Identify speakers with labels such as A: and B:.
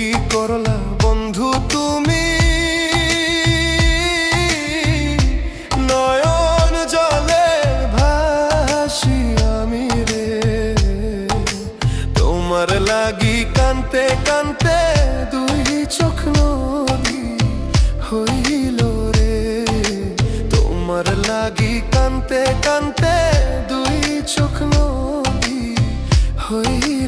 A: কি করলা বন্ধু তুমি, নয়ন জলে ভাসি আমি রে। তোমার লাগি কানতে কানতে দুই চোখ নদী হইল রে। তোমার লাগি কানতে কানতে দুই চোখ নদী হইল।